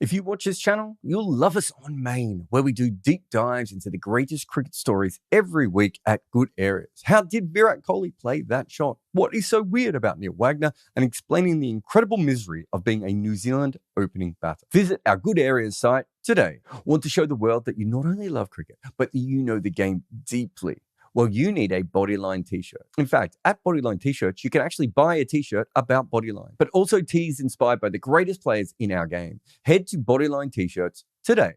If you watch this channel, you'll love us on Main, where we do deep dives into the greatest cricket stories every week at Good Areas. How did Virat Kohli play that shot? What is so weird about Neil Wagner? And explaining the incredible misery of being a New Zealand opening batter. Visit our Good Areas site today. Want to show the world that you not only love cricket, but that you know the game deeply? Well, you need a Bodyline t-shirt. In fact, at Bodyline t-shirts, you can actually buy a t-shirt about Bodyline, but also tees inspired by the greatest players in our game. Head to Bodyline t-shirts today.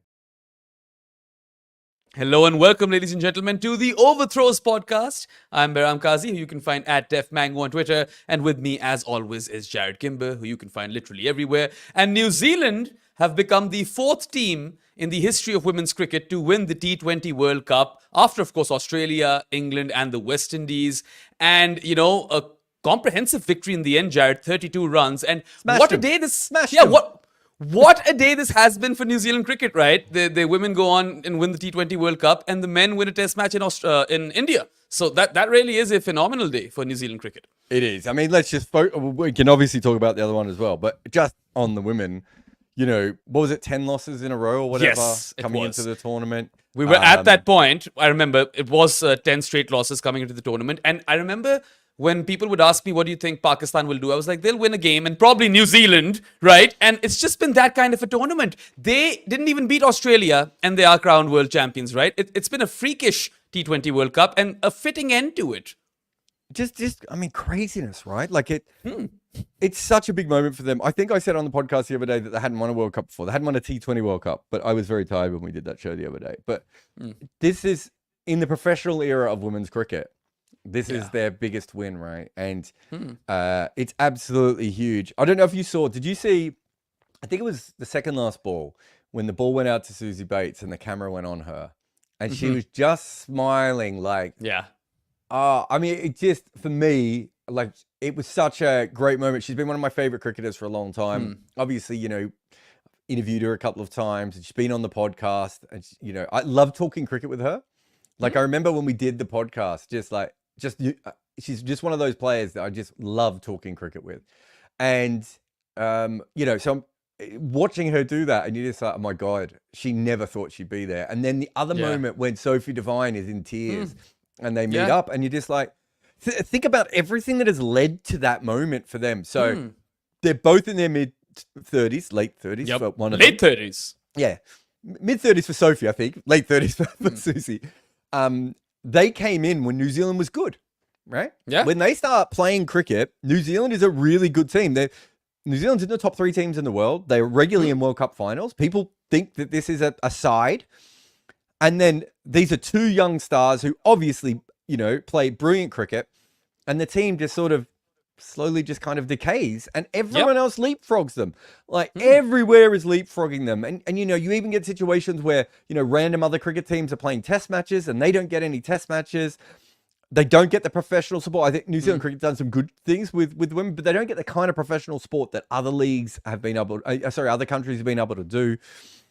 Hello and welcome, ladies and gentlemen, to the Overthrows podcast. I'm Behram, who you can find at DefMango on Twitter. And with me, as always, is Jarrod Kimber, who you can find literally everywhere. And New Zealand have become the fourth team in the history of women's cricket to win the T20 World Cup after, of course, Australia, England, and the West Indies. And, you know, a comprehensive victory in the end, Jarrod, 32 runs. And what a day this... What a day this has been for New Zealand cricket, right? The women go on and win the T20 World Cup, and the men win a test match in India. So that really is a phenomenal day for New Zealand cricket. It is. I mean, we can obviously talk about the other one as well, but just on the women, you know, what was it, 10 losses in a row or whatever coming into the tournament? We were at that point. I remember it was 10 straight losses coming into the tournament. And I remember when people would ask me, what do you think Pakistan will do? I was like, they'll win a game and probably New Zealand, right? And it's just been that kind of a tournament. They didn't even beat Australia and they are crowned world champions, right? It's been a freakish T20 World Cup and a fitting end to it. I mean, craziness, right? Like it's such a big moment for them. I think I said on the podcast the other day that they hadn't won a World Cup before. They hadn't won a T20 World Cup, but I was very tired when we did that show the other day. But this is in the professional era of women's cricket. This is their biggest win, right? And it's absolutely huge. I don't know if you saw, did you see, I think it was the second last ball when the ball went out to Susie Bates and the camera went on her and she was just smiling like, I mean, it just, for me, like, it was such a great moment. She's been one of my favorite cricketers for a long time. Obviously, you know, interviewed her a couple of times and she's been on the podcast and, you know, I love talking cricket with her. Like, I remember when we did the podcast, she's just one of those players that I just love talking cricket with. And, you know, so I'm watching her do that and you're just like, oh my God, she never thought she'd be there. And then the other moment when Sophie Devine is in tears and they meet up and you're just like, think about everything that has led to that moment for them. So they're both in their mid-30s, late 30s for one of them. Late 30s. Yeah. Mid-30s for Sophie, I think. Late 30s for Susie. They came in when New Zealand was good, right? Yeah. When they start playing cricket, New Zealand is a really good team. New Zealand's in the top 3 teams in the world. They're regularly in World Cup finals. People think that this is a side. And then these are 2 young stars who obviously, you know, play brilliant cricket. And the team just sort of slowly just kind of decays and everyone else leapfrogs them. Like everywhere is leapfrogging them. And, you know, you even get situations where, you know, random other cricket teams are playing test matches and they don't get any test matches. They don't get the professional support. I think New Zealand cricket's done some good things with women, but they don't get the kind of professional support that other leagues have been able other countries have been able to do.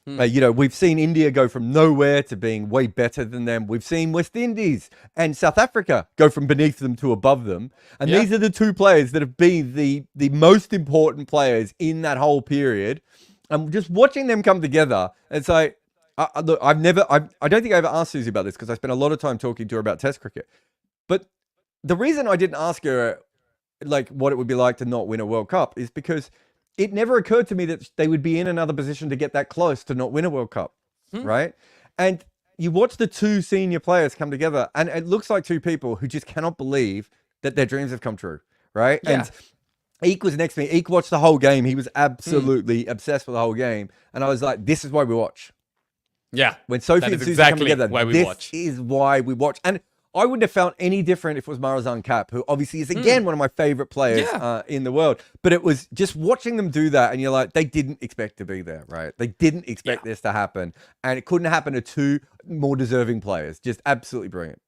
You know, we've seen India go from nowhere to being way better than them. We've seen West Indies and South Africa go from beneath them to above them. And these are the 2 players that have been the most important players in that whole period. And just watching them come together, it's like, look, I don't think I ever asked Susie about this because I spent a lot of time talking to her about Test cricket. But the reason I didn't ask her, like, what it would be like to not win a World Cup is because it never occurred to me that they would be in another position to get that close to not win a World Cup, right? And you watch the 2 senior players come together, and it looks like 2 people who just cannot believe that their dreams have come true, right? Yeah. And Eek was next to me. Eek watched the whole game. He was absolutely obsessed with the whole game. And I was like, this is why we watch. Yeah. When Sophie and Susie come together, this is why we watch. And I wouldn't have felt any different if it was Marizanne Kapp, who obviously is, again, one of my favorite players in the world. But it was just watching them do that, and you're like, they didn't expect to be there, right? They didn't expect this to happen. And it couldn't happen to 2 more deserving players. Just absolutely brilliant.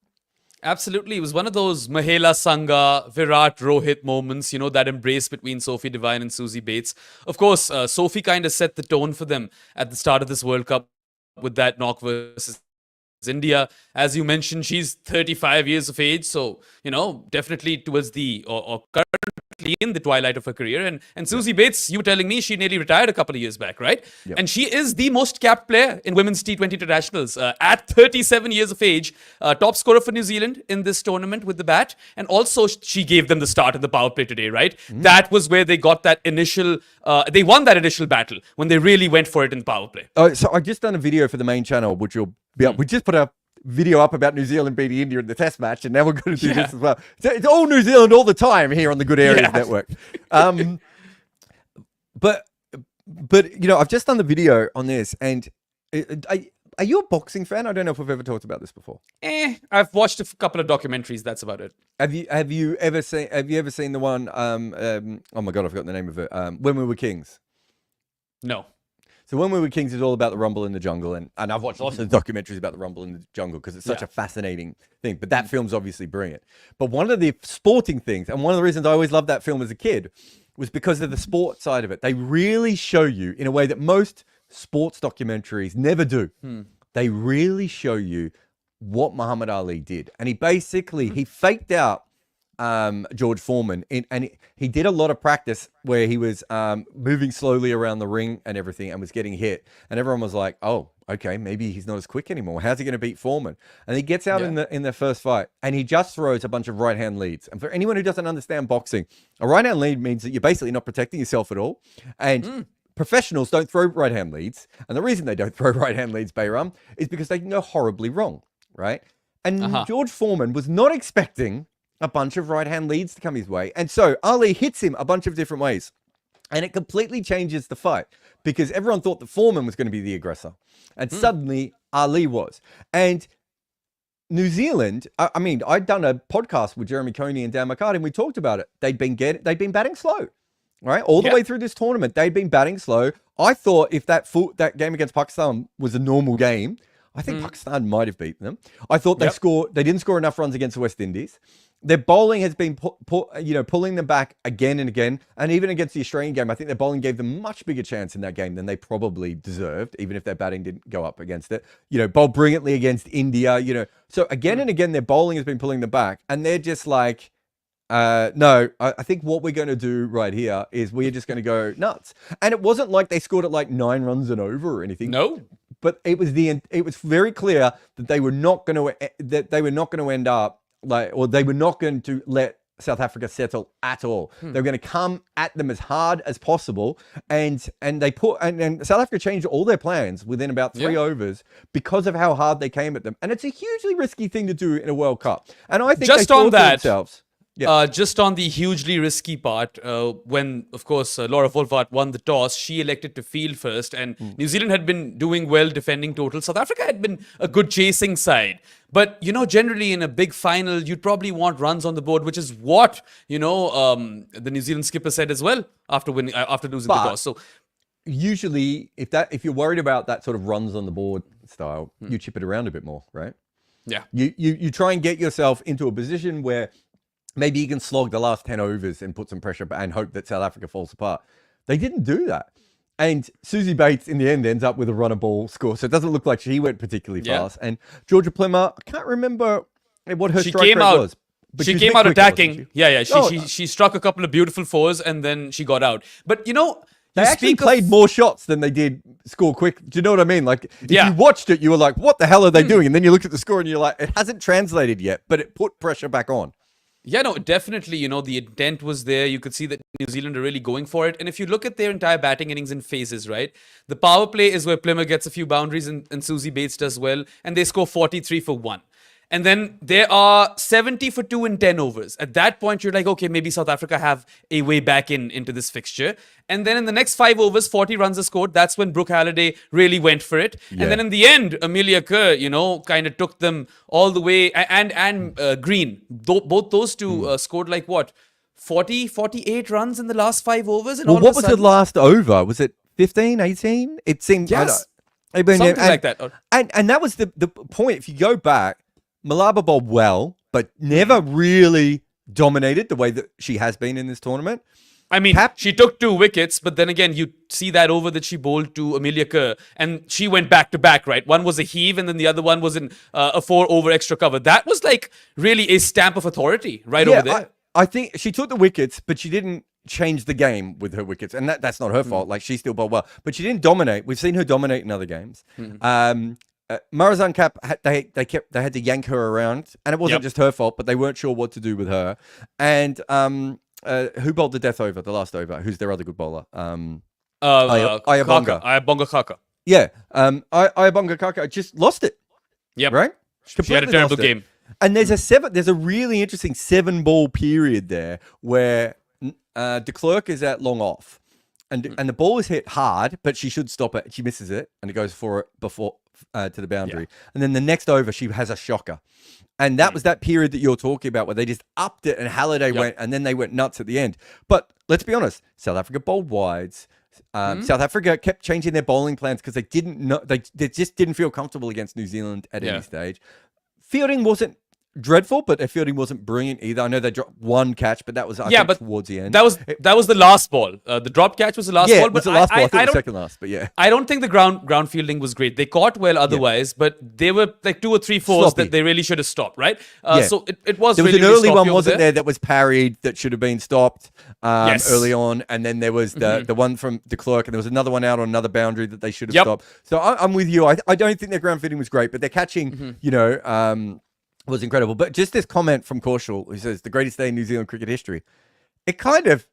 Absolutely. It was one of those Mahela Sangha, Virat Rohit moments, you know, that embrace between Sophie Devine and Susie Bates. Of course, Sophie kind of set the tone for them at the start of this World Cup with that knock versus India. As you mentioned, she's 35 years of age. So, you know, definitely towards the, or currently definitely in the twilight of her career. And Susie Bates, you were telling me she nearly retired a couple of years back, right? Yep. And she is the most capped player in women's T20 internationals at 37 years of age. Top scorer for New Zealand in this tournament with the bat. And also she gave them the start in the power play today, right? That was where they got that initial, they won that initial battle when they really went for it in the power play. Oh, so I just done a video for the main channel, which will be up. We just put a video up about New Zealand beating India in the test match, and now we're going to do this as well. So it's all New Zealand all the time here on the Good Areas Network. But you know, I've just done the video on this, and are you a boxing fan? I don't know if we've ever talked about this before. I've watched a couple of documentaries. That's about it. Have you ever seen the one? Oh my god, I forgot the name of it. When We Were Kings. No. So When We Were Kings is all about the Rumble in the Jungle, and I've watched lots of documentaries about the Rumble in the Jungle because it's such a fascinating thing. But that film's obviously brilliant. But one of the sporting things, and one of the reasons I always loved that film as a kid, was because of the sport side of it. They really show you in a way that most sports documentaries never do. They really show you what Muhammad Ali did, and he basically he faked out George Foreman, and he did a lot of practice where he was moving slowly around the ring and everything, and was getting hit, and everyone was like, "Oh, okay, maybe he's not as quick anymore. How's he going to beat Foreman?" And he gets out in the first fight, and he just throws a bunch of right hand leads. And for anyone who doesn't understand boxing, a right hand lead means that you're basically not protecting yourself at all, and professionals don't throw right hand leads. And the reason they don't throw right hand leads, Behram, is because they can go horribly wrong, right? And George Foreman was not expecting a bunch of right-hand leads to come his way. And so Ali hits him a bunch of different ways. And it completely changes the fight because everyone thought that Foreman was going to be the aggressor. And suddenly Ali was. And New Zealand, I mean, I'd done a podcast with Jeremy Coney and Dan McCarty, and we talked about it. They'd been batting slow, right? All the way through this tournament, they'd been batting slow. I thought if that game against Pakistan was a normal game, I think Pakistan might have beaten them. I thought they didn't score enough runs against the West Indies. Their bowling has been pulling them back again and again. And even against the Australian game, I think their bowling gave them much bigger chance in that game than they probably deserved, even if their batting didn't go up against it. You know, bowled brilliantly against India, you know. So again and again, their bowling has been pulling them back. And they're just like, no, I think what we're going to do right here is we're just going to go nuts. And it wasn't like they scored at like 9 runs and over or anything. No. But it was very clear that they were not going to end up or they were not going to let South Africa settle at all. They were going to come at them as hard as possible, and South Africa changed all their plans within about 3 overs because of how hard they came at them. And it's a hugely risky thing to do in a World Cup. And I think just on that, themselves. Just on the hugely risky part, when, of course, Laura Wolvaardt won the toss, she elected to field first, and New Zealand had been doing well defending total. South Africa had been a good chasing side. But, you know, generally in a big final, you'd probably want runs on the board, which is what, you know, the New Zealand skipper said as well after losing the toss. So usually, if you're worried about that sort of runs on the board style, you chip it around a bit more, right? Yeah. You try and get yourself into a position where maybe you can slog the last 10 overs and put some pressure and hope that South Africa falls apart. They didn't do that. And Susie Bates, in the end, ends up with a runner ball score. So it doesn't look like she went particularly fast. And Georgia Plummer, I can't remember what her strike rate was. But she came out attacking. She struck a couple of beautiful fours and then she got out. But, you know, they actually played more shots than they did score quick. Do you know what I mean? Like, if you watched it, you were like, what the hell are they doing? And then you look at the score and you're like, it hasn't translated yet, but it put pressure back on. Yeah, no, definitely, you know, the intent was there. You could see that New Zealand are really going for it. And if you look at their entire batting innings in phases, right? The power play is where Plymouth gets a few boundaries and Susie Bates does well. And they score 43 for 1. And then there are 70 for 2 in 10 overs. At that point, you're like, okay, maybe South Africa have a way back into this fixture. And then in the next 5 overs, 40 runs are scored. That's when Brooke Halliday really went for it. Yeah. And then in the end, Amelia Kerr, you know, kind of took them all the way. And Green, both those two scored like what? 40, 48 runs in the last 5 overs. And well, what was the last over? Was it 15, 18? It seemed something like that. And that was the point. If you go back, Malaba bowled well, but never really dominated the way that she has been in this tournament. I mean, she took 2 wickets, but then again, you see that over that she bowled to Amelia Kerr, and she went back to back, right? One was a heave, and then the other one was in a 4 over extra cover. That was like really a stamp of authority over there. I think she took the wickets, but she didn't change the game with her wickets, and that's not her fault. Like, she still bowled well, but she didn't dominate. We've seen her dominate in other games. Marizanne Kapp, they had to yank her around, and it wasn't just her fault, but they weren't sure what to do with her. And who bowled the death over, the last over? Who's their other good bowler? Ayabonga Kaka. Yeah, Ayabonga Kaka just lost it. Yep. Right? She had a terrible game. And there's a really interesting 7-ball period there where de Klerk is at long off, and the ball is hit hard, but she should stop it. She misses it, and it goes for it before to the boundary. And then the next over, she has a shocker. And that was that period that you're talking about where they just upped it and Halliday went, and then they went nuts at the end. But let's be honest, South Africa bowled wides. South Africa kept changing their bowling plans because they didn't know, they just didn't feel comfortable against New Zealand at any stage. Fielding wasn't dreadful, but their fielding wasn't brilliant either. I know they dropped one catch, but that was but towards the end. That was the last ball. The drop catch was the last ball. But it was the last ball. I think the second last, but yeah. I don't think the ground fielding was great. They caught well otherwise, but they were like 2 or 3 fours that they really should have stopped, right? So it was. There was really an early one, wasn't there, that was parried that should have been stopped early on, and then there was the one from de Klerk, and there was another one out on another boundary that they should have stopped. So I'm with you. I don't think their ground fielding was great, but their catching, was incredible. But just this comment from Kaushal, who says, the greatest day in New Zealand cricket history. It kind of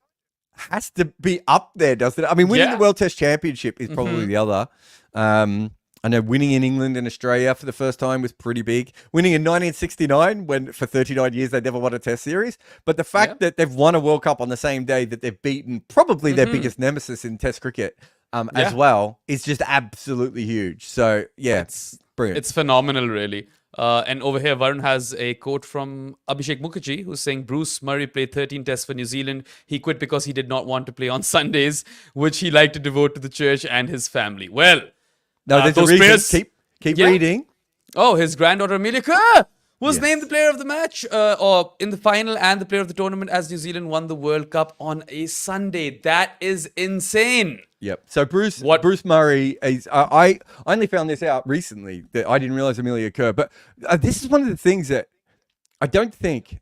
has to be up there, doesn't it? I mean, winning the World Test Championship is probably the other. I know winning in England and Australia for the first time was pretty big. Winning in 1969, when for 39 years they never won a Test series. But the fact that they've won a World Cup on the same day that they've beaten probably their biggest nemesis in Test cricket as well is just absolutely huge. So, it's brilliant. It's phenomenal, really. And over here, Varun has a quote from Abhishek Mukherjee, who's saying Bruce Murray played 13 tests for New Zealand. He quit because he did not want to play on Sundays, which he liked to devote to the church and his family. Well, there's those players. Keep reading. Oh, his granddaughter Amelia Kerr was named the player of the match, or in the final, and the player of the tournament as New Zealand won the World Cup on a Sunday. That is insane. Yep. So Bruce Murray is. I only found this out recently that I didn't realize Amelia Kerr, but this is one of the things that I don't think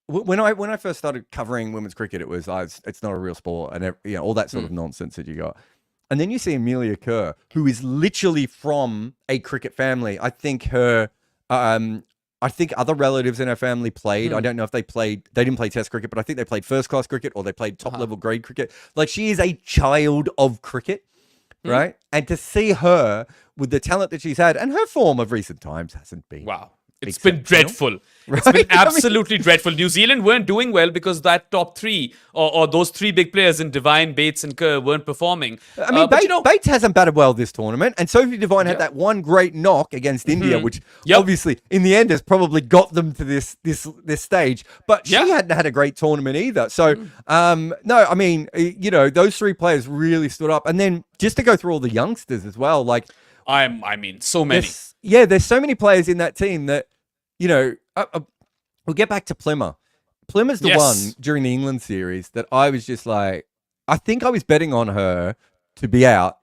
when I first started covering women's cricket, it was it's not a real sport and all that sort of nonsense that you got. And then you see Amelia Kerr, who is literally from a cricket family. I think her. I think other relatives in her family played. I don't know if they didn't play Test cricket, but I think they played first class cricket or they played top level grade cricket. Like, she is a child of cricket, right? And to see her with the talent that she's had, and her form of recent times hasn't been. Wow. It's been dreadful. Right? It's been absolutely dreadful. New Zealand weren't doing well because that top 3 or those 3 big players in Devine, Bates and Kerr weren't performing. I mean, Bates hasn't batted well this tournament, and Sophie Devine had that one great knock against India, which obviously in the end has probably got them to this stage. But she hadn't had a great tournament either. So no, I mean, those 3 players really stood up. And then just to go through all the youngsters as well, like I mean, so many. There's so many players in that team that. We'll get back to Plimmer. Plimmer's the one during the England series that I was just like, I think I was betting on her to be out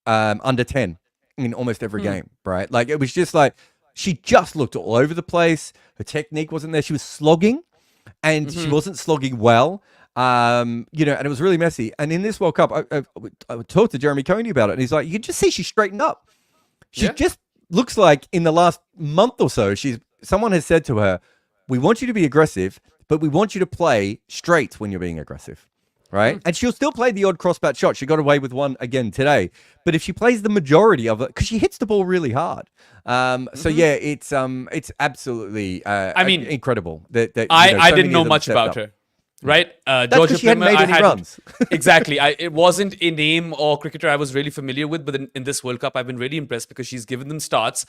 under 10 in almost every game, right? Like, it was just like, she just looked all over the place. Her technique wasn't there. She was slogging, and she wasn't slogging well. And it was really messy. And in this World Cup, I talked to Jeremy Coney about it, and he's like, you can just see she straightened up. She just looks like in the last month or so, someone has said to her, we want you to be aggressive, but we want you to play straight when you're being aggressive, right? And she'll still play the odd crossbat shot. She got away with one again today. But if she plays the majority of it, because she hits the ball really hard. So yeah, it's absolutely incredible. I didn't know much about her. Right? Georgia she hadn't made any runs. Exactly. It wasn't a name or cricketer I was really familiar with, but in this World Cup, I've been really impressed because she's given them starts.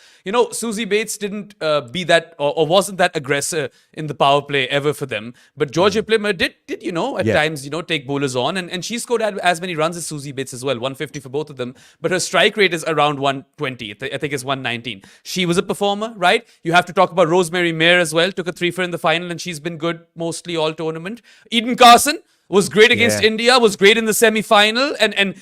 Susie Bates didn't be that or wasn't that aggressor in the power play ever for them. But Georgia Plimmer did at times, take bowlers on. And she scored as many runs as Susie Bates as well, 150 for both of them. But her strike rate is around 120. I think it's 119. She was a performer, right? You have to talk about Rosemary Mayer as well. Took a 3 for in the final, and she's been good mostly all tournament. Eden Carson, was great against India, was great in the semi-final, and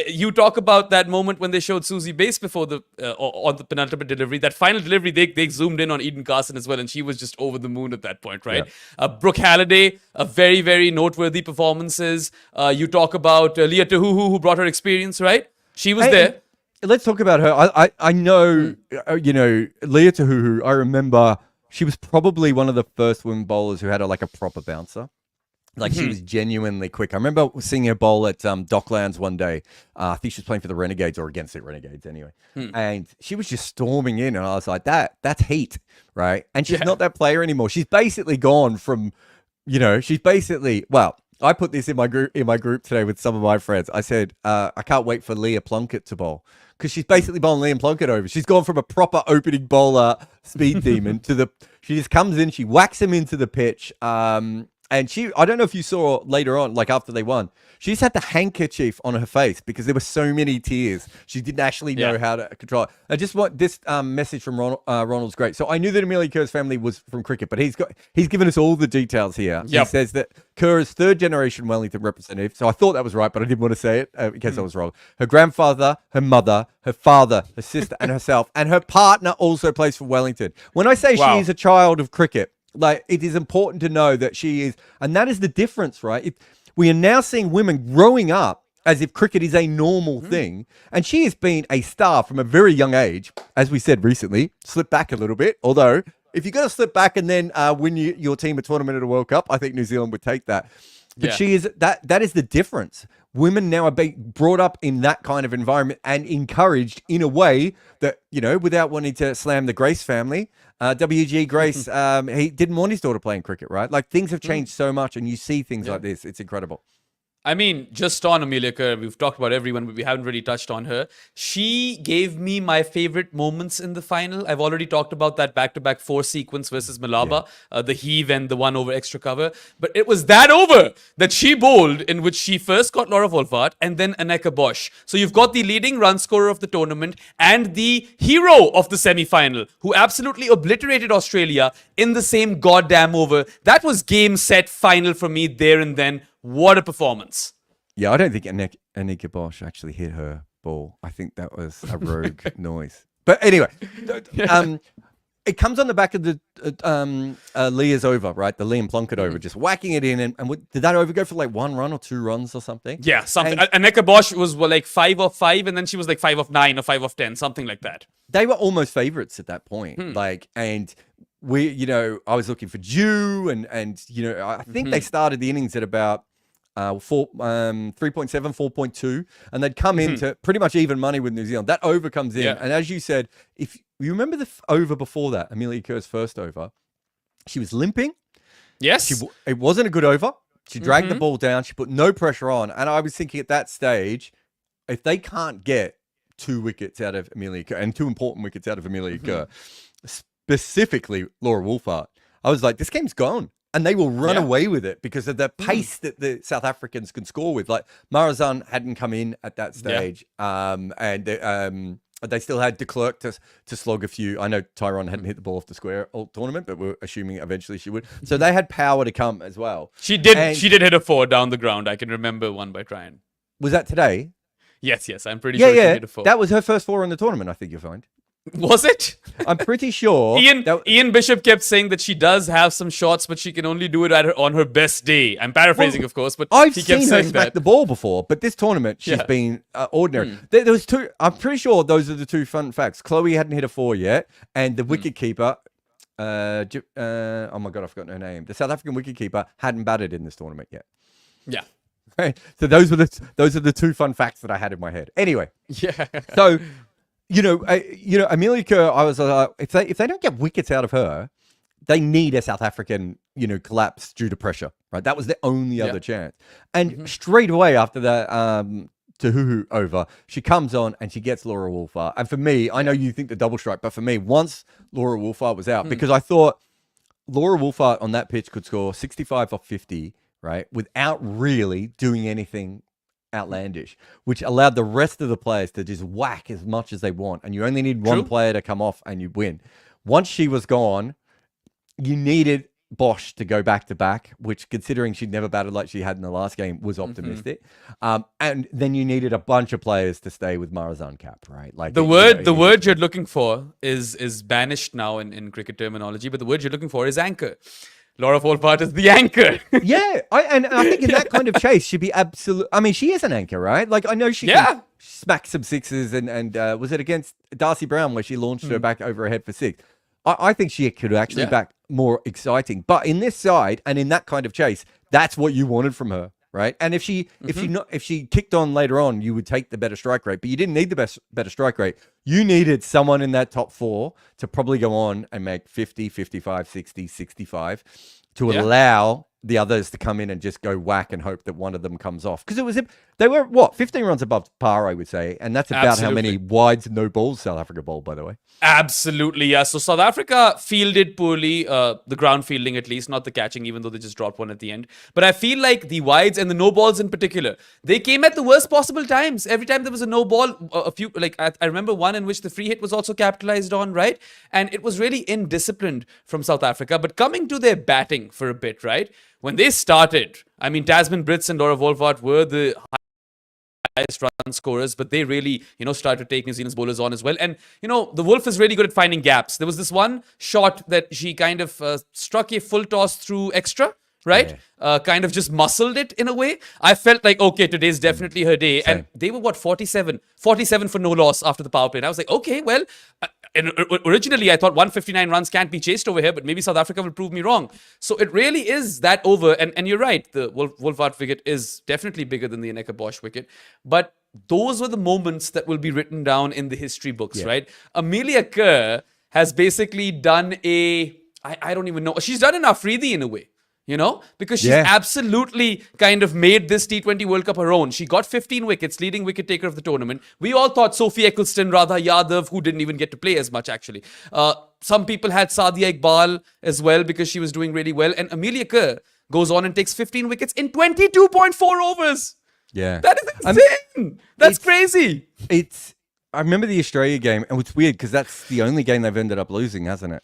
you talk about that moment when they showed Susie Bates before on the penultimate delivery. That final delivery, they zoomed in on Eden Carson as well, and she was just over the moon at that point, right? Yeah. Brooke Halliday, a very, very noteworthy performances. You talk about Leah Tahuhu, who brought her experience, right? She was there. Let's talk about her. I know, Leah Tahuhu, I remember she was probably one of the first women bowlers who had a proper bouncer. Like, she was genuinely quick. I remember seeing her bowl at Docklands one day. I think she was playing for the Renegades or against the Renegades anyway. And she was just storming in, and I was like, that's heat, right? And she's not that player anymore. She's basically gone from, I put this in my group today with some of my friends. I said, I can't wait for Leah Plunkett to bowl, because she's basically bowling Liam Plunkett over. She's gone from a proper opening bowler speed demon she just comes in, she whacks him into the pitch. And I don't know if you saw later on, after they won, she just had the handkerchief on her face because there were so many tears. She didn't actually know how to control it. I just want this message from Ronald's great. So I knew that Amelia Kerr's family was from cricket, but he's given us all the details here. Yep. He says that Kerr is third generation Wellington representative. So I thought that was right, but I didn't want to say it in case I was wrong. Her grandfather, her mother, her father, her sister, and herself, and her partner also plays for Wellington. When I say she is a child of cricket, it is important to know that she is, and that is the difference, right? We are now seeing women growing up as if cricket is a normal thing, and she has been a star from a very young age, as we said recently. Slip back a little bit, although if you're going to slip back and then win your team a tournament at a World Cup, I think New Zealand would take that. But she is that is the difference. Women now are being brought up in that kind of environment and encouraged in a way that, without wanting to slam the Grace family, WG Grace, he didn't want his daughter playing cricket, right? Things have changed so much, and you see things like this. It's incredible. I mean, just on Amelia Kerr, we've talked about everyone, but we haven't really touched on her. She gave me my favorite moments in the final. I've already talked about that back-to-back 4 sequence versus Malaba, the heave and the one over extra cover. But it was that over that she bowled, in which she first got Laura Wolfart and then Anneka Bosch. So you've got the leading run scorer of the tournament and the hero of the semi-final, who absolutely obliterated Australia in the same goddamn over. That was game, set, final for me there and then. What a performance. Yeah, I don't think Anneka Bosch actually hit her ball. I think that was a rogue noise. But anyway, it comes on the back of the Leah's over, right? The Liam Plunkett over, just whacking it in. And did that over go for 1 run or 2 runs or something? Yeah, something. And Anneka Bosch was 5 of 5, and then she was 5 of 9 or 5 of 10, something like that. They were almost favourites at that point. And we, I was looking for Jew, and I think they started the innings at about 3.7, 4.2, and they'd come into pretty much even money with New Zealand. That over comes in, and as you said, if you remember the over before that, Amelia Kerr's first over, she was limping. Yes. It wasn't a good over. She dragged the ball down. She put no pressure on, and I was thinking at that stage, if they can't get 2 wickets out of Amelia Kerr, and 2 important wickets out of Amelia Kerr, specifically Laura Wolfart, I was like, this game's gone. And they will run away with it because of the pace that the South Africans can score with. Marizanne hadn't come in at that stage. And they still had de Klerk to slog a few. I know Tyrone hadn't hit the ball off the square all tournament, but we're assuming eventually she would. So they had power to come as well. She did hit a 4 down the ground. I can remember one by Tryon. Was that today? Yes. I'm pretty sure she hit a 4. That was her first 4 in the tournament, I think you'll find. Was it? I'm pretty sure. Ian Bishop kept saying that she does have some shots, but she can only do it on her best day. I'm paraphrasing, of course, but I've he kept seen saying her smack the ball before, but this tournament she's been ordinary. There was 2. I'm pretty sure those are the 2 fun facts. Chloe hadn't hit a 4 yet, and the wicket keeper. Oh my god, I've forgotten her name. The South African wicket keeper hadn't batted in this tournament yet. Yeah. Right. So those are the 2 fun facts that I had in my head. Anyway. Yeah. So. Amelia Kerr, I was if they don't get wickets out of her, they need a South African, collapse due to pressure, right? That was the only other chance. And straight away after that Tahuhu over, she comes on and she gets Laura Wolfart. And for me, I know you think the double strike, but for me, once Laura Wolfart was out, because I thought Laura Wolfart on that pitch could score 65 off 50, right, without really doing anything outlandish, which allowed the rest of the players to just whack as much as they want, and you only need one player to come off and you win. Once she was gone, you needed Bosch to go back to back, which, considering she'd never batted like she had in the last game, was optimistic. And then you needed a bunch of players to stay with Marizanne Kapp, right? Like the word you're looking for is banished now in cricket terminology, but the word you're looking for is anchor. Laura Wolfart is the anchor. Yeah, and I think in that kind of chase, she'd be absolute. I mean, she is an anchor, right? Like, I know she can smack some sixes, and was it against Darcy Brown where she launched her back over her head for six? I think she could actually back more exciting. But in this side and in that kind of chase, that's what you wanted from her, right? And if she kicked on later on, you would take the better strike rate, but you didn't need the better strike rate. You needed someone in that top four to probably go on and make 50, 55, 60, 65 to allow the others to come in and just go whack and hope that one of them comes off. Because they were, 15 runs above par, I would say. And that's about how many wides and no balls South Africa bowled, by the way. Absolutely, yeah. So South Africa fielded poorly, the ground fielding at least, not the catching, even though they just dropped one at the end. But I feel like the wides and the no balls in particular, they came at the worst possible times. Every time there was a no ball, I remember one in which the free hit was also capitalized on, right? And it was really indisciplined from South Africa. But coming to their batting for a bit, right? When they started, I mean, Tasman Brits and Laura Wolfart were the highest run scorers, but they really, started to take New Zealand's bowlers on as well. And, the Wolf is really good at finding gaps. There was this one shot that she kind of struck a full toss through extra, right? Yeah. Kind of just muscled it in a way. I felt like, okay, today's definitely her day. Same. And they were, 47 for no loss after the power play. And I was like, okay, well, and originally I thought 159 runs can't be chased over here, but maybe South Africa will prove me wrong. So it really is that over. And you're right, the Wolfart wicket is definitely bigger than the Aneka Bosch wicket. But those were the moments that will be written down in the history books, right? Amelia Kerr has basically done I don't even know. She's done an Afridi in a way. Because she's absolutely kind of made this T20 World Cup her own. She got 15 wickets, leading wicket taker of the tournament. We all thought Sophie Eccleston, Radha Yadav, who didn't even get to play as much actually. Some people had Sadia Iqbal as well because she was doing really well. And Amelia Kerr goes on and takes 15 wickets in 22.4 overs. Yeah. That is insane. That's crazy. I remember the Australia game, and it's weird because that's the only game they've ended up losing, hasn't it?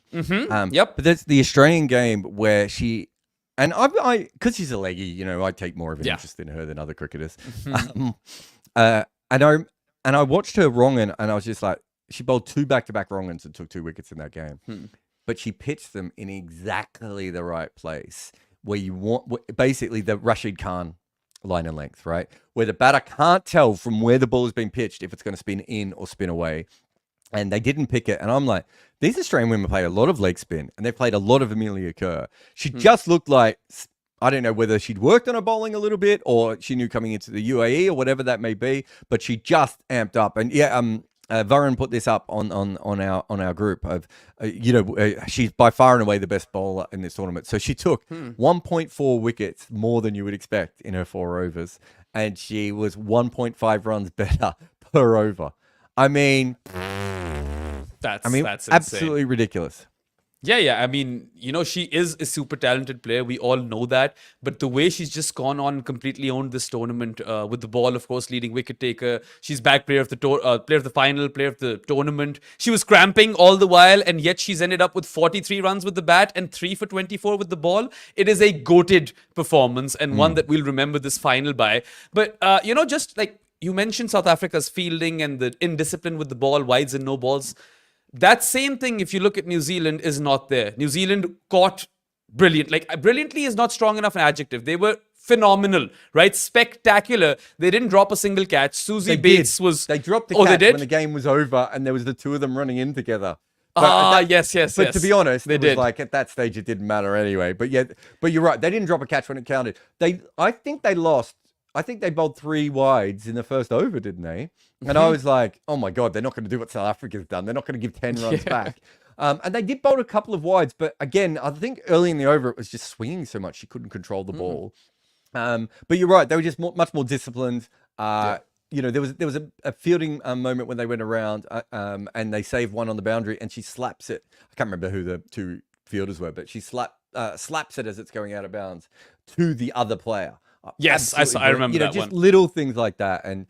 Yep. But that's the Australian game where she... And I, because she's a leggy, I take more of an interest in her than other cricketers. And I watched her wrong-un, and I was just like, she bowled 2 back-to-back wrong-uns and took 2 wickets in that game. But she pitched them in exactly the right place, where you want, basically the Rashid Khan line and length, right? Where the batter can't tell from where the ball has been pitched if it's going to spin in or spin away. And they didn't pick it. And I'm like, these Australian women play a lot of leg spin, and they played a lot of Amelia Kerr. She just looked like, I don't know whether she'd worked on her bowling a little bit or she knew coming into the UAE or whatever that may be, but she just amped up. And Varun put this up on our group of, she's by far and away the best bowler in this tournament. So she took 1.4 wickets more than you would expect in her 4 overs, and she was 1.5 runs better per over. I mean, that's absolutely insane. Ridiculous. Yeah. I mean, she is a super talented player. We all know that. But the way she's just gone on, completely owned this tournament with the ball, of course, leading wicket taker. She's back player of the final, player of the tournament. She was cramping all the while, and yet she's ended up with 43 runs with the bat and 3 for 24 with the ball. It is a goated performance and one that we'll remember this final by. But, just like you mentioned South Africa's fielding and the indiscipline with the ball, wides and no balls. That same thing, if you look at New Zealand, is not there. New Zealand caught brilliant. Like, brilliantly is not strong enough an adjective. They were phenomenal, right? Spectacular. They didn't drop a single catch. Susie Bates was... They dropped a catch when the game was over, and there was the 2 of them running in together. Yes. But to be honest, it was like at that stage it didn't matter anyway. But you're right. They didn't drop a catch when it counted. I think they lost. I think they bowled 3 wides in the first over, didn't they? And I was like, oh my God, they're not going to do what South Africa's done. They're not going to give 10 runs back. And they did bowl a couple of wides, but again, I think early in the over it was just swinging so much she couldn't control the ball. But you're right, they were just much more disciplined. There was a fielding moment when they went around and they saved one on the boundary, and she slaps it. I can't remember who the 2 fielders were, but she slaps it as it's going out of bounds to the other player. Yes, I remember that just one. Little things like that, and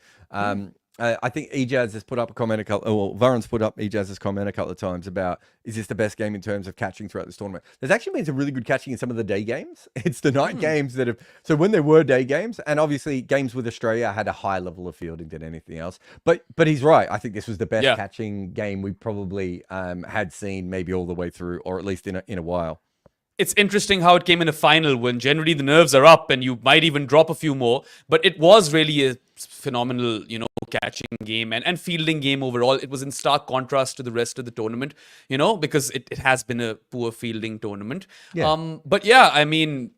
I think Ejaz has put up a comment Varun's put up Ejaz's comment a couple of times about, is this the best game in terms of catching throughout this tournament? There's actually been some really good catching in some of the day games. It's the night games that have, so when there were day games, and obviously games with Australia had a high level of fielding than anything else. But he's right. I think this was the best catching game we probably had seen maybe all the way through, or at least in a while. It's interesting how it came in a final when generally the nerves are up and you might even drop a few more. But it was really a phenomenal, catching game and fielding game overall. It was in stark contrast to the rest of the tournament, because it has been a poor fielding tournament. Yeah. But yeah, I mean,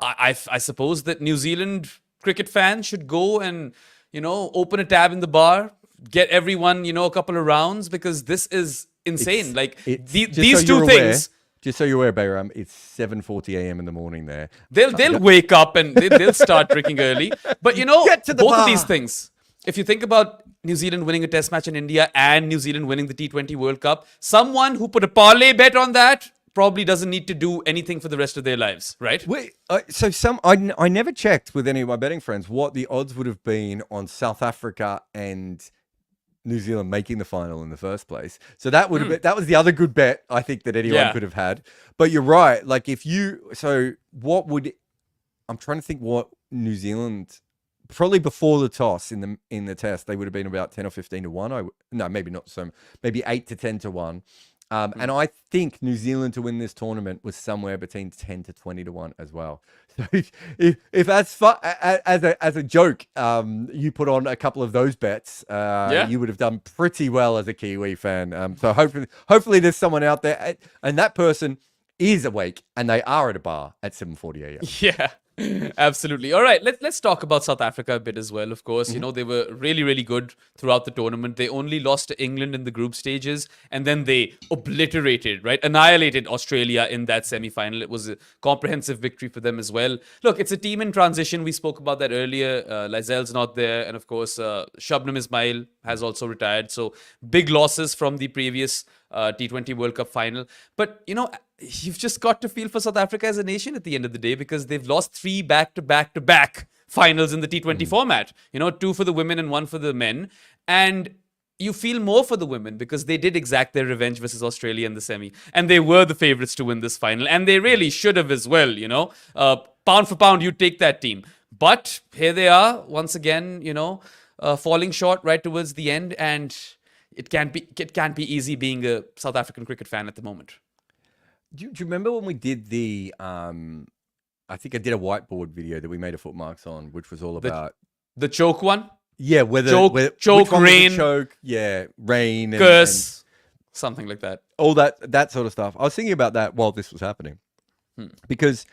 I suppose that New Zealand cricket fans should go and, open a tab in the bar, get everyone, a couple of rounds, because this is insane. These two things... Just so you're aware, Behram, it's 7:40 a.m. in the morning there. They'll wake up and they'll start drinking early. But both of these things, if you think about New Zealand winning a test match in India and New Zealand winning the T20 World Cup, someone who put a parlay bet on that probably doesn't need to do anything for the rest of their lives, right? Wait, I never checked with any of my betting friends what the odds would have been on South Africa and New Zealand making the final in the first place. So that would have been, that was the other good bet I think that anyone could have had. But you're right. Like I'm trying to think what New Zealand, probably before the toss in the test, they would have been about 10 or 15 to 1. No, maybe not so, maybe 8 to 10 to 1. And I think New Zealand to win this tournament was somewhere between 10 to 20 to 1 as well. So if that's as a joke, you put on a couple of those bets, you would have done pretty well as a Kiwi fan. So hopefully there's someone out there, and that person is awake and they are at a bar at 7:40 a.m. Yeah. Absolutely. All right, let's talk about South Africa a bit as well. Of course, they were really, really good throughout the tournament. They only lost to England in the group stages, and then they annihilated Australia in that semi-final. It was a comprehensive victory for them as well. Look, it's a team in transition. We spoke about that earlier. Lizel's not there, and of course, Shabnam Ismail has also retired. So big losses from the previous T20 World Cup final. But, you've just got to feel for South Africa as a nation at the end of the day, because they've lost 3 back-to-back-to-back finals in the T20 format. 2 for the women and 1 for the men. And you feel more for the women because they did exact their revenge versus Australia in the semi. And they were the favorites to win this final. And they really should have as well, Pound for pound, you take that team. But here they are, once again, falling short right towards the end. And it can't be easy being a South African cricket fan at the moment. Do you remember when we did the, I think I did a whiteboard video that we made a footmarks on, which was all about... The choke one? Yeah, choke, rain. Choke, yeah, rain. Curse. And something like that. All that sort of stuff. I was thinking about that while this was happening. Because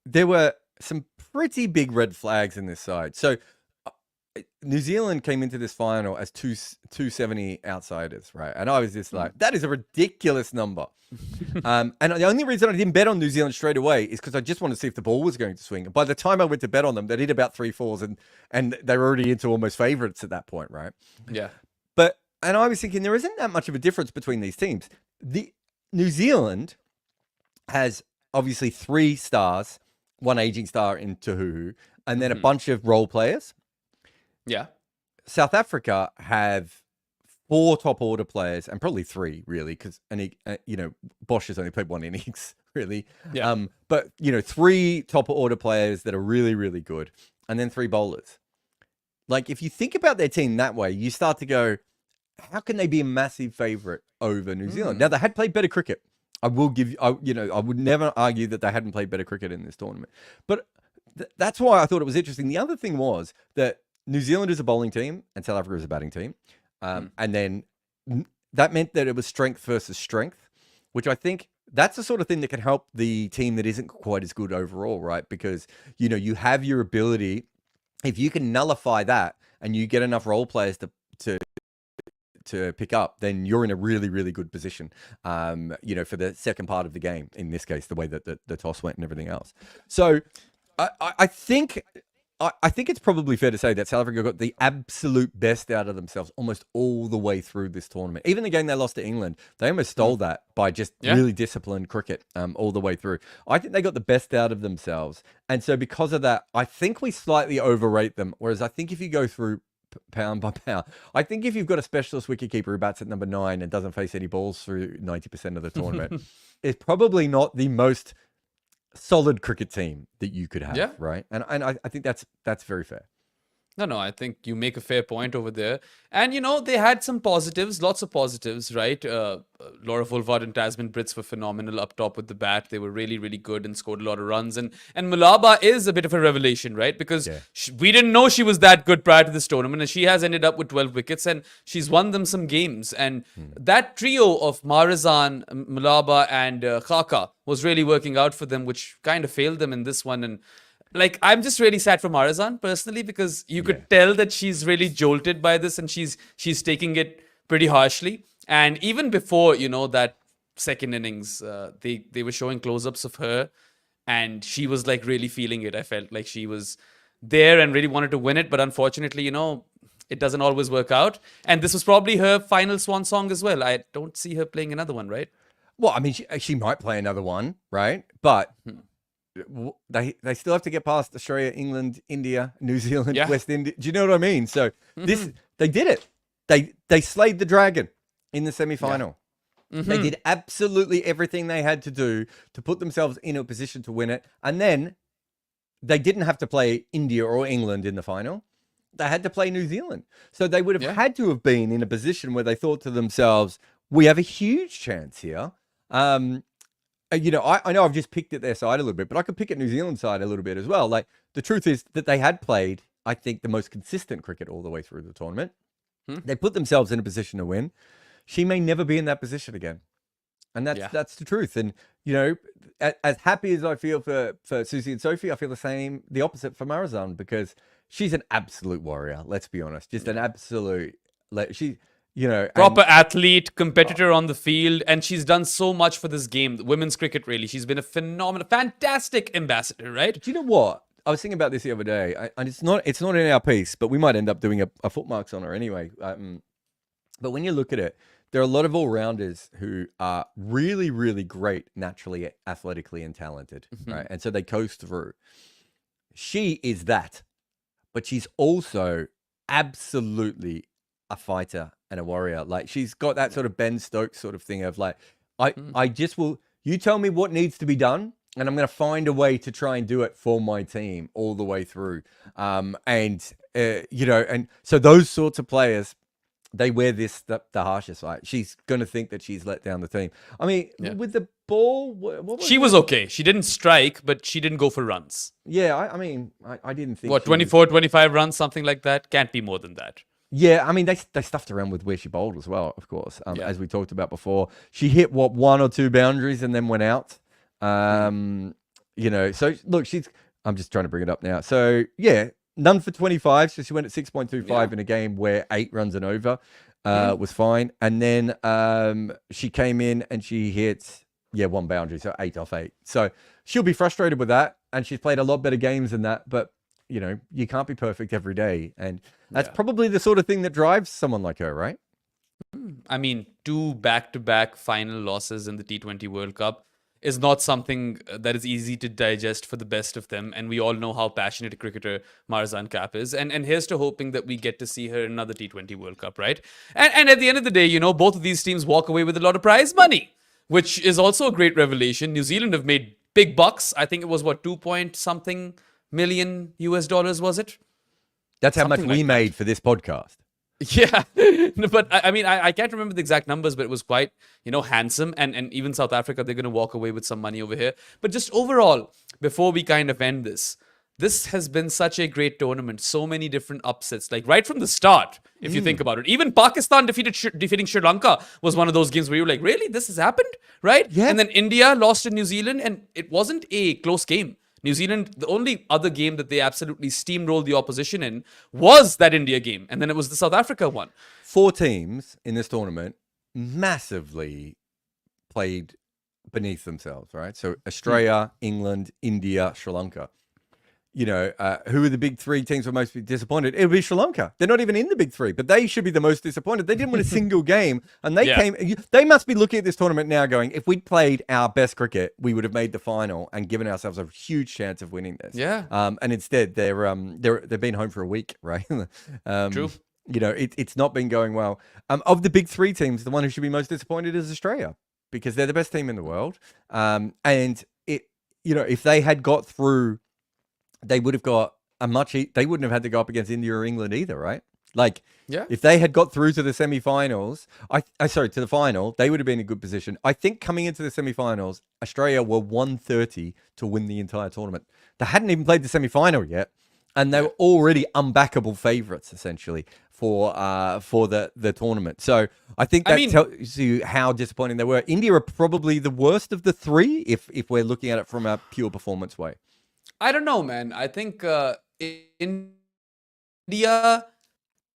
there were some pretty big red flags in this side. So New Zealand came into this final as 270 outsiders, right? And I was just like, that is a ridiculous number. And the only reason I didn't bet on New Zealand straight away is because I just wanted to see if the ball was going to swing. And by the time I went to bet on them, they did about 3-4s and they were already into almost favourites at that point, right? Yeah. And I was thinking there isn't that much of a difference between these teams. The New Zealand has obviously 3 stars, 1 aging star in Tahuhu, and then a bunch of role players. Yeah. South Africa have 4 top order players, and probably 3 really, because Bosch has only played 1 innings really. Yeah. But 3 top order players that are really, really good, and then 3 bowlers. Like if you think about their team that way, you start to go, how can they be a massive favourite over New Zealand? Now they had played better cricket. I will give you, I would never argue that they hadn't played better cricket in this tournament, but that's why I thought it was interesting. The other thing was that New Zealand is a bowling team and South Africa is a batting team. And then that meant that it was strength versus strength, which I think that's the sort of thing that can help the team that isn't quite as good overall, right? Because, you have your ability, if you can nullify that and you get enough role players to pick up, then you're in a really, really good position, for the second part of the game, in this case, the way that the toss went and everything else. So I think it's probably fair to say that South Africa got the absolute best out of themselves almost all the way through this tournament. Even the game they lost to England, they almost stole that by just really disciplined cricket all the way through. I think they got the best out of themselves. And so because of that, I think we slightly overrate them. Whereas I think if you go through pound by pound. I think if you've got a specialist wicketkeeper who bats at number 9 and doesn't face any balls through 90% of the tournament, it's probably not the most solid cricket team that you could have, right? And I think that's very fair. No, I think you make a fair point over there. And, they had some positives, lots of positives, right? Laura Fulvard and Tasman Brits were phenomenal up top with the bat. They were really, really good and scored a lot of runs. And Malaba is a bit of a revelation, right? Because we didn't know she was that good prior to this tournament. And she has ended up with 12 wickets and she's won them some games. And that trio of Marizanne, Malaba and Khaka was really working out for them, which kind of failed them in this one. And I'm just really sad for Marizanne personally because you could tell that she's really jolted by this and she's taking it pretty harshly. And even before, that second innings, they were showing close-ups of her and she was really feeling it. I felt like she was there and really wanted to win it. But unfortunately, it doesn't always work out. And this was probably her final swan song as well. I don't see her playing another one, right? Well, I mean, she might play another one, right? But... They still have to get past Australia, England, India, New Zealand, West India. Do you know what I mean? So they did it. They slayed the dragon in the semi-final. They did absolutely everything they had to do to put themselves in a position to win it. And then they didn't have to play India or England in the final. They had to play New Zealand. So they would have had to have been in a position where they thought to themselves, we have a huge chance here. I know I've just picked at their side a little bit, but I could pick at New Zealand's side a little bit as well. The truth is that they had played, I think, the most consistent cricket all the way through the tournament. They put themselves in a position to win. She may never be in that position again. And that's the truth. And, as happy as I feel for Susie and Sophie, I feel the opposite for Marizanne because she's an absolute warrior. Let's be honest. Just an absolute, proper athlete, competitor on the field, and she's done so much for this game, women's cricket. Really, she's been a phenomenal, fantastic ambassador, right? Do you know what? I was thinking about this the other day, and it's not in our piece, but we might end up doing a footmarks on her anyway. But when you look at it, there are a lot of all-rounders who are really, really great naturally, athletically, and talented, right? And so they coast through. She is that, but she's also absolutely a fighter and a warrior. She's got that sort of Ben Stokes sort of thing of I just will, you tell me what needs to be done and I'm going to find a way to try and do it for my team all the way through. And so those sorts of players, they wear the harshest. She's going to think that she's let down the team. I mean, with the ball, what was she was okay. She didn't strike, but she didn't go for runs. Yeah. I didn't think 24, 25 runs, something like that. Can't be more than that. Yeah, I mean, they stuffed around with where she bowled as well, of course, as we talked about before. She hit, one or two boundaries and then went out. So, look, I'm just trying to bring it up now. So, none for 25. So she went at 6.25 in a game where 8 runs and over was fine. And then she came in and she hit, 1 boundary, so 8 off 8. So she'll be frustrated with that. And she's played a lot better games than that. But you can't be perfect every day. And that's probably the sort of thing that drives someone like her, right? I mean, 2 back-to-back final losses in the T20 World Cup is not something that is easy to digest for the best of them. And we all know how passionate a cricketer Marizanne Kapp is. And here's to hoping that we get to see her in another T20 World Cup, right? And at the end of the day, both of these teams walk away with a lot of prize money, which is also a great revelation. New Zealand have made big bucks. I think it was, 2 point something million US dollars, was it? That's how much we made for this podcast. Yeah, but I mean, I can't remember the exact numbers, but it was quite, handsome. And even South Africa, they're going to walk away with some money over here. But just overall, before we kind of end this has been such a great tournament. So many different upsets, right from the start, if you think about it. Even Pakistan defeating Sri Lanka was one of those games where you were like, really, this has happened, right? Yeah. And then India lost to New Zealand, and it wasn't a close game. New Zealand, the only other game that they absolutely steamrolled the opposition in was that India game. And then it was the South Africa one. 4 teams in this tournament massively played beneath themselves, right? So Australia, England, India, Sri Lanka. Who are the big 3 teams who are most disappointed? It would be Sri Lanka. They're not even in the big 3, but they should be the most disappointed. They didn't win a single game, and they must be looking at this tournament now going, if we'd played our best cricket, we would have made the final and given ourselves a huge chance of winning this. Yeah. And instead, they've been home for a week, right? True. it's not been going well. Of the big three teams, the one who should be most disappointed is Australia because they're the best team in the world. And if they had got through, they would have got they wouldn't have had to go up against India or England either, right? Like, if they had got through to the semi-finals, to the final, they would have been in a good position. I think coming into the semi-finals, Australia were 130 to win the entire tournament. They hadn't even played the semi-final yet, and they were already unbackable favourites essentially for the tournament. So I think that tells you how disappointing they were. India are probably the worst of the three if we're looking at it from a pure performance way. I don't know, man. I think India.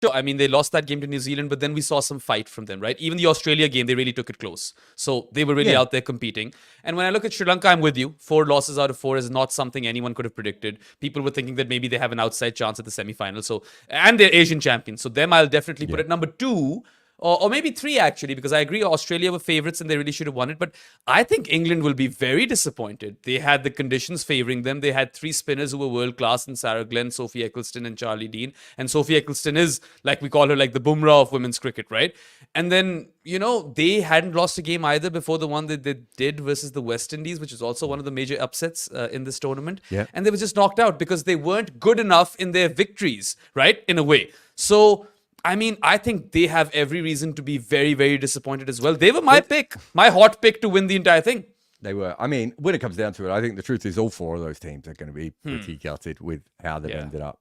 Sure, I mean, they lost that game to New Zealand, but then we saw some fight from them, right? Even the Australia game, they really took it close. So they were really out there competing. And when I look at Sri Lanka, I'm with you. 4 losses out of 4 is not something anyone could have predicted. People were thinking that maybe they have an outside chance at the semi-final. And they're Asian champions. So them, I'll definitely put at number 2. Or maybe 3, actually, because I agree Australia were favourites and they really should have won it. But I think England will be very disappointed. They had the conditions favouring them. They had 3 spinners who were world-class in Sarah Glenn, Sophie Eccleston and Charlie Dean. And Sophie Eccleston is, like we call her, like the Bumrah of women's cricket, right? And then, they hadn't lost a game either before the one that they did versus the West Indies, which is also one of the major upsets in this tournament. Yeah. And they were just knocked out because they weren't good enough in their victories, right? In a way. So I mean, I think they have every reason to be very, very disappointed as well. They were my pick, my hot pick to win the entire thing. They were. I mean, when it comes down to it, I think the truth is all 4 of those teams are going to be pretty gutted with how they've ended up.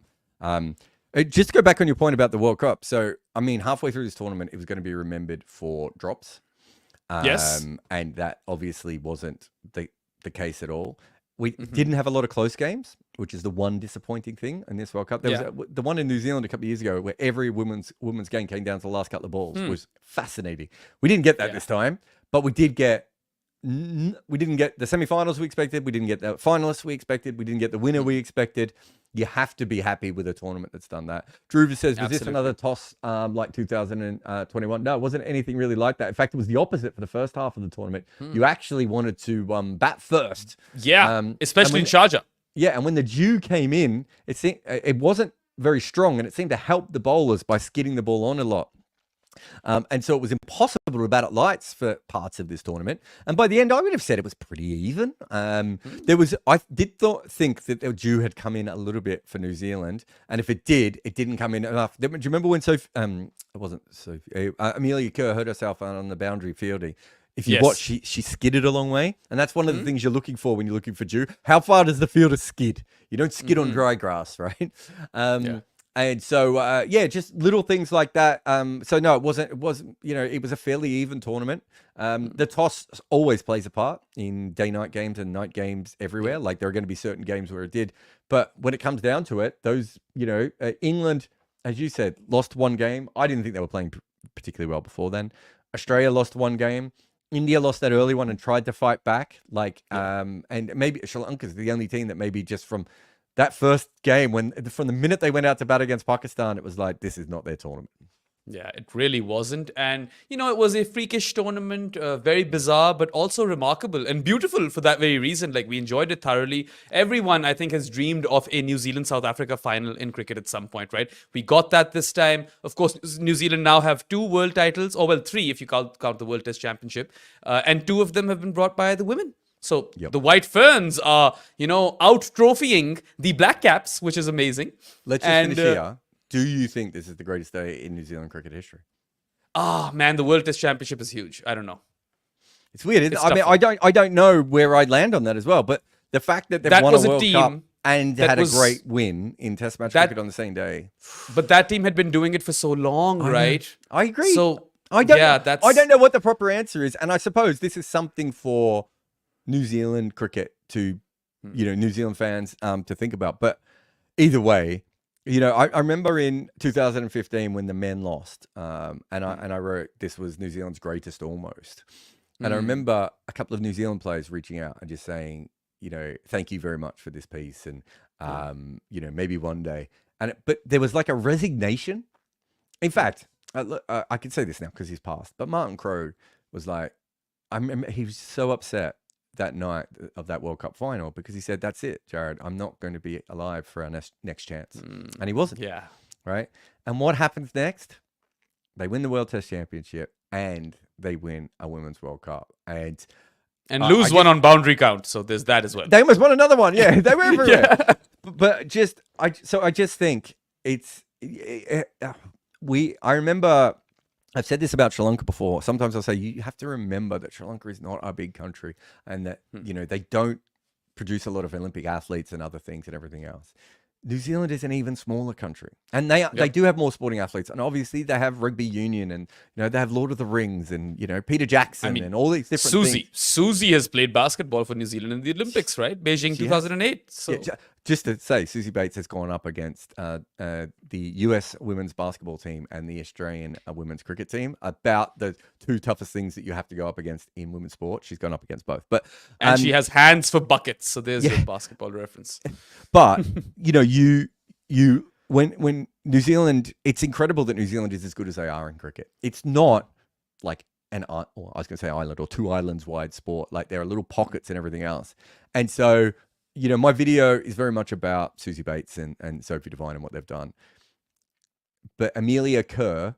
Just to go back on your point about the World Cup. So, I mean, halfway through this tournament, it was going to be remembered for drops. Yes. And that obviously wasn't the case at all. We didn't have a lot of close games, which is the one disappointing thing in this World Cup. There was the one in New Zealand a couple of years ago where every women's game came down to the last couple of balls. Was fascinating. We didn't get that this time, but we didn't get the semi-finals we expected. We didn't get the finalists we expected. We didn't get the winner we expected. You have to be happy with a tournament that's done that. Dhruva says, was this another toss like 2021? No, it wasn't anything really like that. In fact, it was the opposite for the first half of the tournament. You actually wanted to bat first. Yeah, especially in Sharjah. Yeah, and when the dew came in, it wasn't very strong, and it seemed to help the bowlers by skidding the ball on a lot. And so it was impossible to bat at lights for parts of this tournament. And by the end, I would have said it was pretty even. I did think that the dew had come in a little bit for New Zealand. And if it didn't come in enough. Do you remember when Amelia Kerr hurt herself on the boundary fielding? If you watch, she skidded a long way. And that's one of the things you're looking for when you're looking for dew. How far does the fielder skid? You don't skid on dry grass, right? And so, just little things like that. So no, it wasn't, it was a fairly even tournament. The toss always plays a part in day-night games and night games everywhere. Like there are going to be certain games where it did. But when it comes down to it, those, England, as you said, lost 1 game. I didn't think they were playing particularly well before then. Australia lost 1 game. India lost that early one and tried to fight back. And maybe Sri Lanka's the only team that maybe just from that first game, from the minute they went out to bat against Pakistan, it was like, this is not their tournament. Yeah, it really wasn't. And, it was a freakish tournament, very bizarre, but also remarkable and beautiful for that very reason. Like, we enjoyed it thoroughly. Everyone, I think, has dreamed of a New Zealand-South Africa final in cricket at some point, right? We got that this time. Of course, New Zealand now have 2 world titles, or 3 if you count the World Test Championship. And 2 of them have been brought by the women. So the White Ferns are, out trophying the Black Caps, which is amazing. Let's just finish here. Do you think this is the greatest day in New Zealand cricket history? Man, the World Test Championship is huge. I don't know. It's weird. I don't know where I'd land on that as well. But the fact that they've won a World Cup and had a great win in Test match cricket on the same day. But that team had been doing it for so long, right? I agree. So I don't know what the proper answer is, and I suppose this is something for New Zealand cricket to, New Zealand fans to think about. But either way. I remember in 2015 when the men lost, and I wrote this was New Zealand's greatest almost. And I remember a couple of New Zealand players reaching out and just saying, thank you very much for this piece, and maybe one day. But there was like a resignation. In fact, I can say this now because he's passed. But Martin Crowe was like, I remember he was so upset that night of that World Cup final because he said, that's it, Jarrod, I'm not going to be alive for our next chance. And he wasn't. Yeah. right? And what happens next? They win the World Test Championship and they win a Women's World Cup. And lose one on boundary count. So there's that as well. They almost won another one. Yeah, they were everywhere. But I just think it's I remember I've said this about Sri Lanka before. Sometimes I'll say you have to remember that Sri Lanka is not a big country and that they don't produce a lot of Olympic athletes and other things and everything else. New Zealand is an even smaller country, and they do have more sporting athletes, and obviously they have rugby union, and they have Lord of the Rings, and Peter Jackson, and all these different things. Susie has played basketball for New Zealand in the Olympics, right? Beijing 2008. So just to say, Susie Bates has gone up against the US women's basketball team and the Australian women's cricket team, about the two toughest things that you have to go up against in women's sport. She's gone up against both, and she has hands for buckets. So there's your basketball reference. But when New Zealand, it's incredible that New Zealand is as good as they are in cricket. It's not like I was going to say island or two islands wide sport. Like there are little pockets and everything else. And so, my video is very much about Susie Bates and Sophie Devine and what they've done. But Amelia Kerr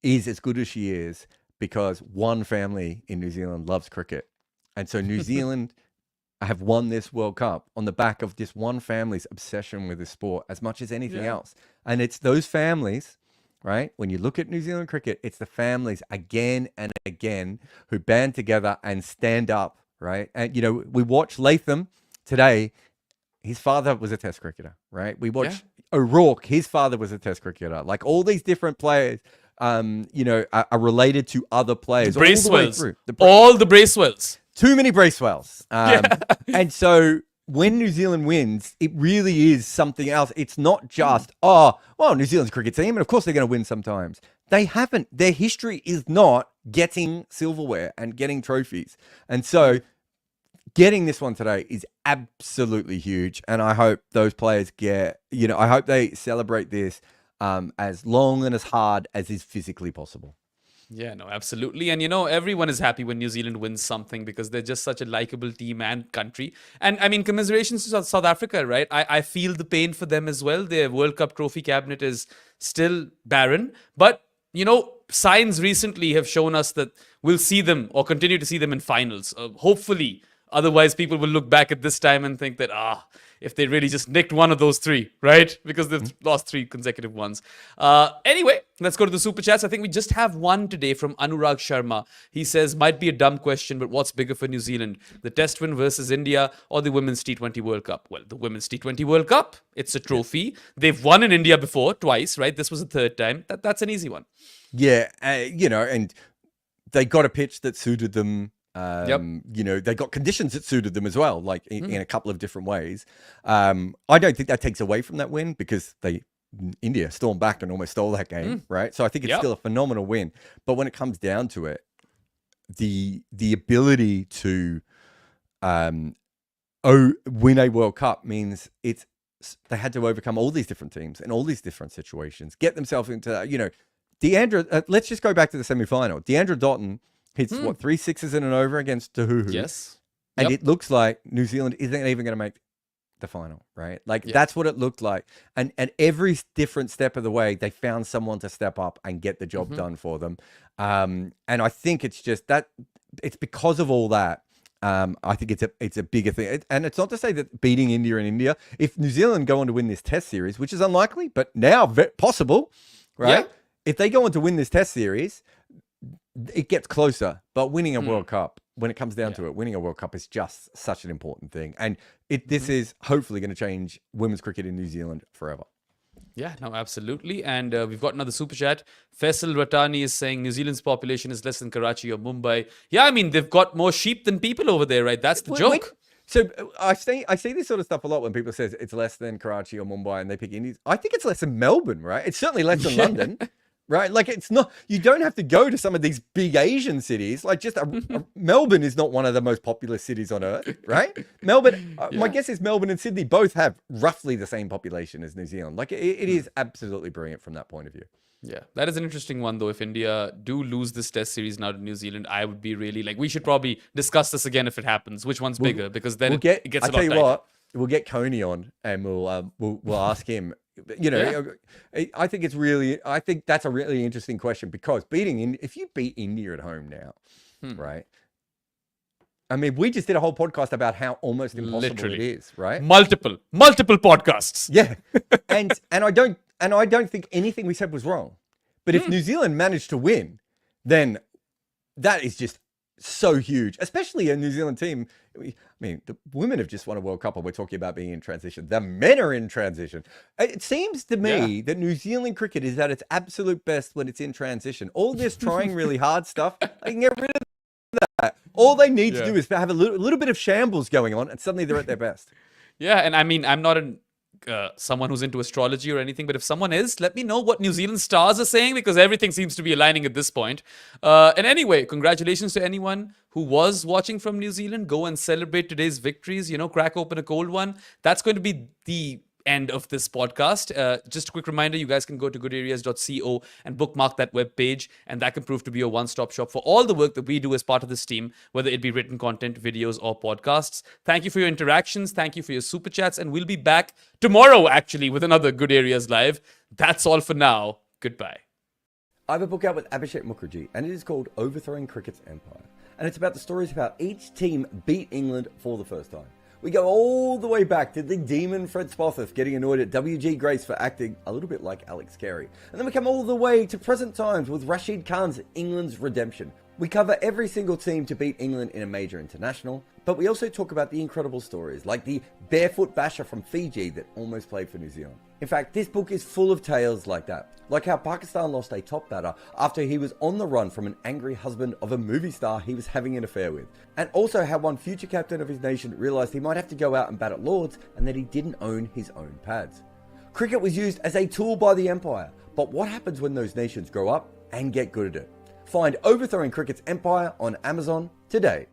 is as good as she is because one family in New Zealand loves cricket. And so New Zealand have won this World Cup on the back of this one family's obsession with this sport as much as anything else. And it's those families, right? When you look at New Zealand cricket, it's the families again and again who band together and stand up, right? And, we watch Latham today. His father was a test cricketer, right? We watch O'Rourke. His father was a test cricketer. Like all these different players, are related to other players. Bracewells. All the Bracewells. Too many Bracewells. And so when New Zealand wins, it really is something else. It's not just, New Zealand's cricket team, and of course they're going to win sometimes. They haven't. Their history is not getting silverware and getting trophies. And so getting this one today is absolutely huge. And I hope those players I hope they celebrate this as long and as hard as is physically possible. Yeah, no, absolutely. And, everyone is happy when New Zealand wins something because they're just such a likable team and country. And, I mean, commiserations to South Africa, right? I feel the pain for them as well. Their World Cup trophy cabinet is still barren. But, signs recently have shown us that we'll see them or continue to see them in finals. Hopefully. Otherwise, people will look back at this time and think that, if they really just nicked one of those three, right? Because they've lost 3 consecutive ones. Anyway, let's go to the super chats. I think we just have one today from Anurag Sharma. He says, might be a dumb question, but what's bigger for New Zealand? The Test win versus India or the Women's T20 World Cup? Well, the Women's T20 World Cup, it's a trophy. They've won in India before, twice, right? This was the 3rd time. That's an easy one. Yeah, and they got a pitch that suited them. They got conditions that suited them as well, like in a couple of different ways. I don't think that takes away from that win because India stormed back and almost stole that game, right? So I think it's still a phenomenal win. But when it comes down to it, the ability to win a World Cup means they had to overcome all these different teams and all these different situations, get themselves into Deandra. Let's just go back to the semi-final. Deandra Doughton hits 3 sixes in an over against Tahuhu. Yes. And it looks like New Zealand isn't even going to make the final, right? That's what it looked like. And every different step of the way, they found someone to step up and get the job done for them. And I think it's just that it's because of all that. I think it's a bigger thing. And it's not to say that beating India in India, if New Zealand go on to win this test series, which is unlikely, but now possible, right? Yeah. If they go on to win this test series, it gets closer, but winning a World Cup, when it comes down to it, winning a World Cup is just such an important thing. And this is hopefully going to change women's cricket in New Zealand forever. Yeah, no, absolutely. And we've got another super chat. Faisal Ratani is saying New Zealand's population is less than Karachi or Mumbai. Yeah, I mean, they've got more sheep than people over there, right? That's the joke. So I see this sort of stuff a lot when people say it's less than Karachi or Mumbai and they pick Indies. I think it's less than Melbourne, right? It's certainly less than London. Right? Like it's not, you don't have to go to some of these big Asian cities. Like Melbourne is not one of the most populous cities on earth, right? Melbourne, my guess is Melbourne and Sydney both have roughly the same population as New Zealand. Like it is absolutely brilliant from that point of view. Yeah, that is an interesting one though. If India do lose this test series now to New Zealand, I would be really we should probably discuss this again if it happens. Which one's bigger? Because then it gets a lot tighter. We'll get Coney on and we'll ask him, I think that's a really interesting question because if you beat India at home now, right? I mean, we just did a whole podcast about how almost impossible it is, right? Multiple podcasts. Yeah. and I don't think anything we said was wrong. But if New Zealand managed to win, then that is just so huge, especially a New Zealand team. I mean, the women have just won a World Cup and we're talking about being in transition. The men are in transition. It seems to me that New Zealand cricket is at its absolute best when it's in transition. All this trying really hard stuff, they can get rid of that. All they need to do is have a little bit of shambles going on and suddenly they're at their best. Yeah, and I mean, I'm not someone who's into astrology or anything, but if someone is, let me know what New Zealand stars are saying because everything seems to be aligning at this point. And anyway, congratulations to anyone who was watching from New Zealand. Go and celebrate today's victories, crack open a cold one. That's going to be the end of this podcast. Just a quick reminder, you guys can go to goodareas.co and bookmark that web page, and that can prove to be a one-stop shop for all the work that we do as part of this team, whether it be written content, videos, or podcasts. Thank you for your interactions. Thank you for your super chats, and we'll be back tomorrow, actually, with another Good Areas Live. That's all for now. Goodbye. I have a book out with Abhishek Mukherjee, and it is called Overthrowing Cricket's Empire. And it's about the stories of how each team beat England for the first time. We go all the way back to the demon Fred Spofforth getting annoyed at W.G. Grace for acting a little bit like Alex Carey. And then we come all the way to present times with Rashid Khan's England's redemption. We cover every single team to beat England in a major international, but we also talk about the incredible stories like the barefoot basher from Fiji that almost played for New Zealand. In fact, this book is full of tales like that, like how Pakistan lost a top batter after he was on the run from an angry husband of a movie star he was having an affair with, and also how one future captain of his nation realised he might have to go out and bat at Lords and that he didn't own his own pads. Cricket was used as a tool by the Empire, but what happens when those nations grow up and get good at it? Find Overthrowing Cricket's Empire on Amazon today.